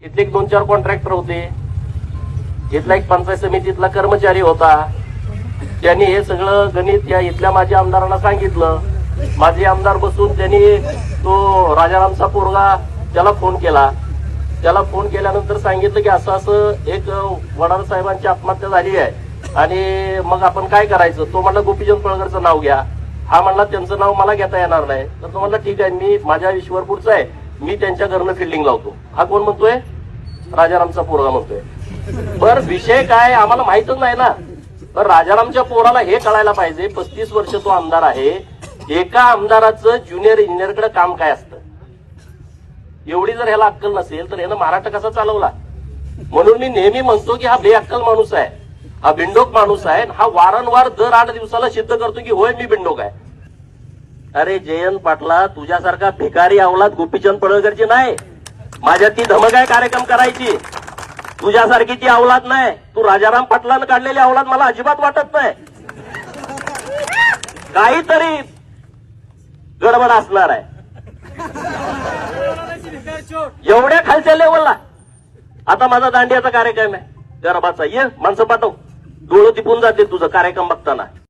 इथले एक 2-4 कॉन्ट्रॅक्टर होते, इथला एक पंचायत समितीतला कर्मचारी होता. त्यांनी हे सगळं गणित या इथल्या माझ्या आमदारांना सांगितलं. माझे आमदार बसून त्यांनी तो राजारामचा पोरगा त्याला फोन केला. त्याला फोन केल्यानंतर सांगितलं की असं असं एक वडार साहेबांची आत्महत्या झाली आहे आणि मग आपण काय करायचं. तो म्हणला गोपीचंद पळकरचं नाव घ्या. हा म्हणला त्यांचं नाव मला घेता येणार नाही. तर तो म्हणला ठीक आहे, मी माझ्या ईश्वरपूरचा आहे, मी त्यांच्या घरनं फिल्डिंग लावतो. हा कोण म्हणतोय? राजारामचा पोरगा म्हणतोय. बर विषय काय आम्हाला माहितच नाही ना. तर राजारामच्या पोराला हे कळायला पाहिजे. 35 वर्ष तो आमदार आहे. एका आमदाराचं ज्युनियर इंजिनियरकडे काम काय असतं, एवढी जर ह्याला अक्कल नसेल तर ह्यानं महाराष्ट्र कसा चालवला. म्हणून मी नेहमी म्हणतो की हा बेअक्कल माणूस आहे, हा बिंडोक माणूस आहे. हा वारंवार दर 8 दिवसाला सिद्ध करतो की होय मी बिंडोक आहे. अरे जयंत पाटला, तुझ्यासारखा भिकारी अवलाद गोपीचंद पडळकरची नाही. माझ्या ती धमक आहे कार्यक्रम करायची. तुझ्यासारखी ती अवलाद नाही. तू राजाराम पाटलानं काढलेली अवलाद मला अजिबात वाटत नाही. काहीतरी गडबड असणार आहे एवढ्या खालच्या लेवलला. आता माझा दांडियाचा कार्यक्रम आहे गरबाचा, ये माणसं पाठव. डोळं तिपून जाते तुझं कार्यक्रम बघताना.